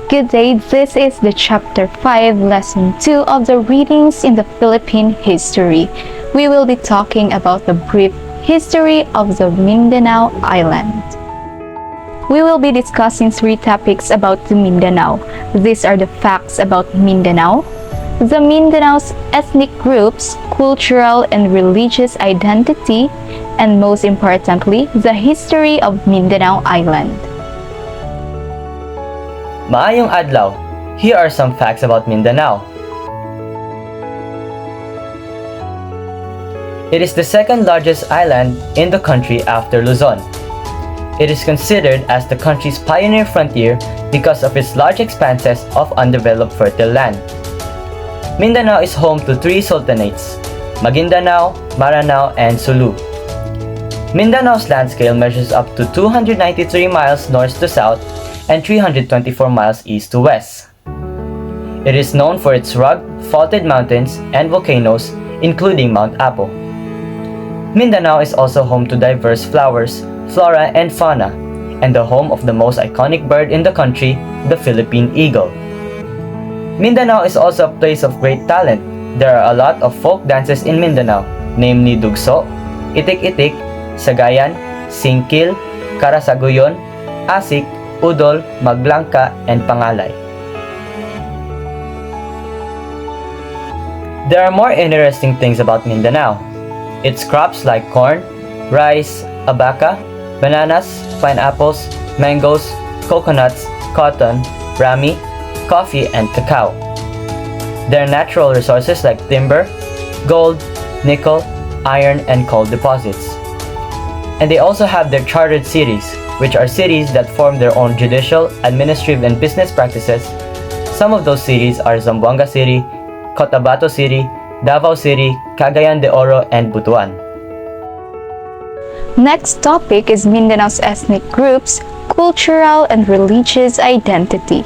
Good day, this is the Chapter 5, Lesson 2 of the Readings in the Philippine History. We will be talking about the brief history of the Mindanao Island. We will be discussing 3 topics about the Mindanao. These are the facts about Mindanao, the Mindanao's ethnic groups, cultural and religious identity, and most importantly, the history of Mindanao Island. Maayong adlaw. Here are some facts about Mindanao. It is the second largest island in the country after Luzon. It is considered as the country's pioneer frontier because of its large expanses of undeveloped fertile land. Mindanao is home to 3 sultanates, Maguindanao, Maranao, and Sulu. Mindanao's land scale measures up to 293 miles north to south and 324 miles east to west. It is known for its rugged, faulted mountains and volcanoes, including Mount Apo. Mindanao is also home to diverse flowers, flora, and fauna, and the home of the most iconic bird in the country, the Philippine eagle. Mindanao is also a place of great talent. There are a lot of folk dances in Mindanao, namely Dugso, Itik-Itik, Sagayan, Singkil, Karasaguyon, Asik, Udol, Maglangka, and Pangalay. There are more interesting things about Mindanao. Its crops like corn, rice, abaca, bananas, pineapples, mangoes, coconuts, cotton, rami, coffee, and cacao. There are natural resources like timber, gold, nickel, iron, and coal deposits. And they also have their chartered cities, which are cities that form their own judicial, administrative, and business practices. Some of those cities are Zamboanga City, Cotabato City, Davao City, Cagayan de Oro, and Butuan. Next topic is Mindanao's ethnic groups, cultural and religious identity.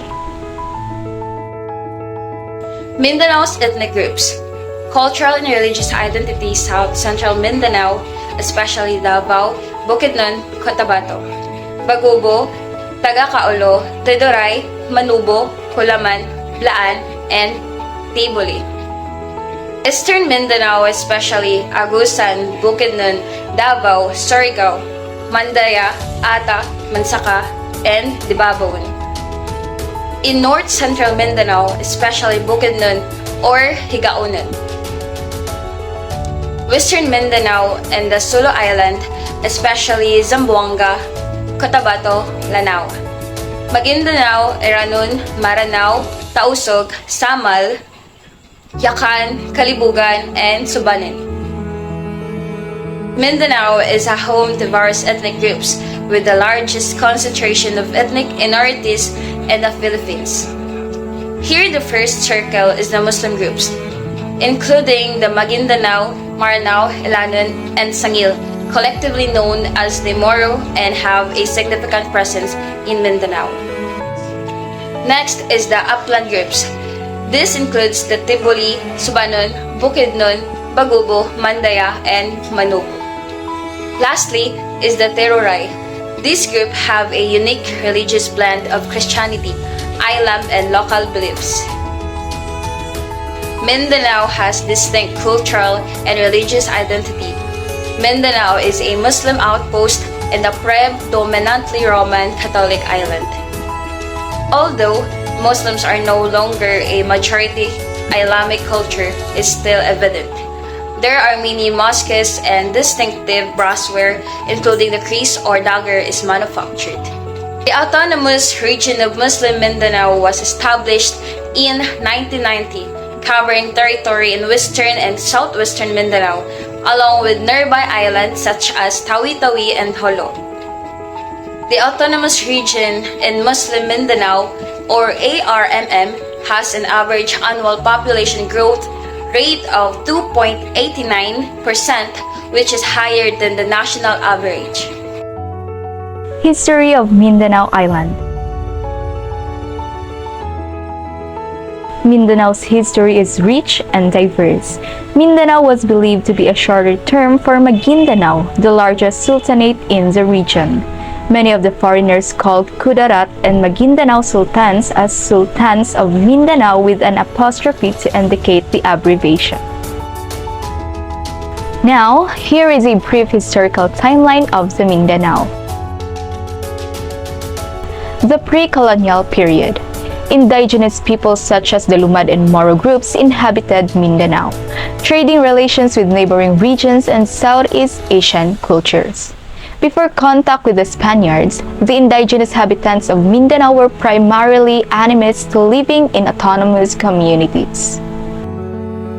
Mindanao's ethnic groups, cultural and religious identity. South Central Mindanao, especially Davao, Bukidnon, Cotabato, Bagubo, Tagakaolo, Tedoray, Manubo, Kulaman, Blaan, and Tiboli. Eastern Mindanao, especially Agusan, Bukidnon, Davao, Surigao, Mandaya, Ata, Mansaka, and Dibabaon. In North Central Mindanao, especially Bukidnon or Higaonon. Western Mindanao and the Sulu Island, especially Zamboanga, Cotabato, Lanao. Maguindanao, Eranon, Maranao, Tausog, Samal, Yakan, Kalibugan, and Subanen. Mindanao is a home to various ethnic groups with the largest concentration of ethnic minorities in the Philippines. Here, the first circle is the Muslim groups, including the Maguindanao, Maranao, Ilanon, and Sangil, collectively known as the Moro, and have a significant presence in Mindanao. Next is the upland groups. This includes the Tiboli, Subanon, Bukidnon, Bagubo, Mandaya, and Manubo. Lastly is the Teroray. This group have a unique religious blend of Christianity, Islam, and local beliefs. Mindanao has distinct cultural and religious identity. Mindanao is a Muslim outpost in the predominantly Roman Catholic island. Although Muslims are no longer a majority, Islamic culture is still evident. There are many mosques and distinctive brassware, including the kris or dagger is manufactured. The autonomous region of Muslim Mindanao was established in 1990, covering territory in western and southwestern Mindanao, along with nearby islands such as Tawi-Tawi and Holo. The autonomous region in Muslim Mindanao, or ARMM, has an average annual population growth rate of 2.89%, which is higher than the national average. History of Mindanao Island. Mindanao's history is rich and diverse. Mindanao was believed to be a shorter term for Maguindanao, the largest sultanate in the region. Many of the foreigners called Kudarat and Maguindanao Sultans as Sultans of Mindanao with an apostrophe to indicate the abbreviation. Now, here is a brief historical timeline of the Mindanao. The pre-colonial period. Indigenous peoples such as the Lumad and Moro groups inhabited Mindanao, trading relations with neighboring regions and Southeast Asian cultures. Before contact with the Spaniards, the indigenous inhabitants of Mindanao were primarily animists living in autonomous communities.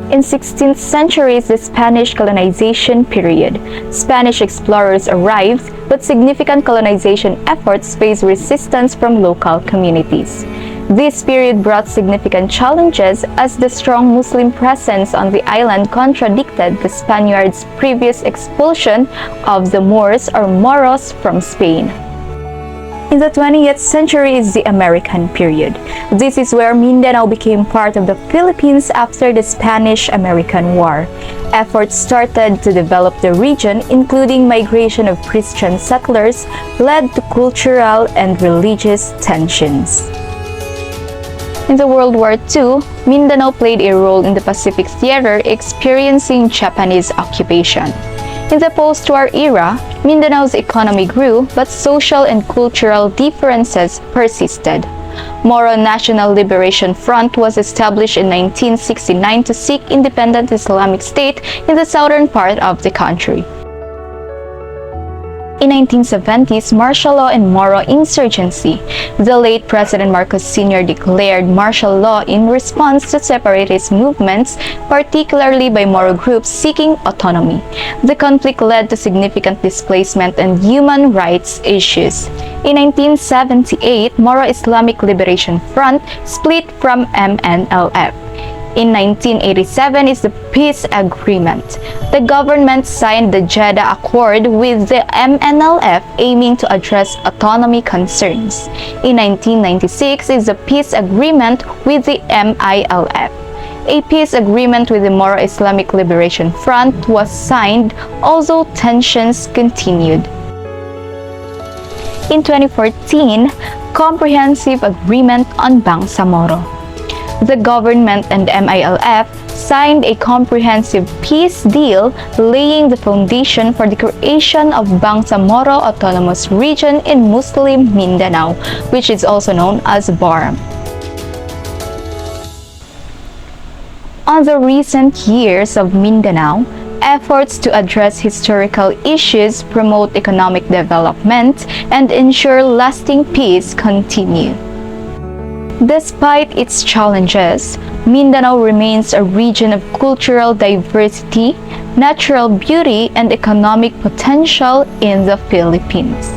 In 16th century is the Spanish colonization period. Spanish explorers arrived, but significant colonization efforts faced resistance from local communities. This period brought significant challenges as the strong Muslim presence on the island contradicted the Spaniards' previous expulsion of the Moors or Moros from Spain. In the 20th century is the American period. This is where Mindanao became part of the Philippines after the Spanish-American War. Efforts started to develop the region, including migration of Christian settlers, led to cultural and religious tensions. In the World War II, Mindanao played a role in the Pacific Theater, experiencing Japanese occupation. In the post-war era, Mindanao's economy grew, but social and cultural differences persisted. Moro National Liberation Front was established in 1969 to seek independent Islamic State in the southern part of the country. In 1970s, martial law and Moro insurgency. The late President Marcos Sr. declared martial law in response to separatist movements, particularly by Moro groups seeking autonomy. The conflict led to significant displacement and human rights issues. In 1978, Moro Islamic Liberation Front split from MNLF. In 1987 is the peace agreement. The government signed the Jeddah Accord with the MNLF aiming to address autonomy concerns. In 1996 is the peace agreement with the MILF. A peace agreement with the Moro Islamic Liberation Front was signed, although tensions continued. In 2014, Comprehensive Agreement on Bangsamoro. The government and MILF signed a comprehensive peace deal laying the foundation for the creation of Bangsamoro Autonomous Region in Muslim Mindanao, which is also known as BARM. On the recent years of Mindanao, efforts to address historical issues, promote economic development, and ensure lasting peace continue. Despite its challenges, Mindanao remains a region of cultural diversity, natural beauty, and economic potential in the Philippines.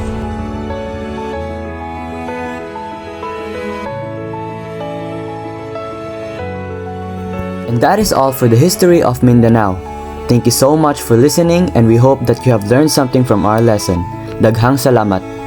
And that is all for the history of Mindanao. Thank you so much for listening, and we hope that you have learned something from our lesson. Daghang salamat!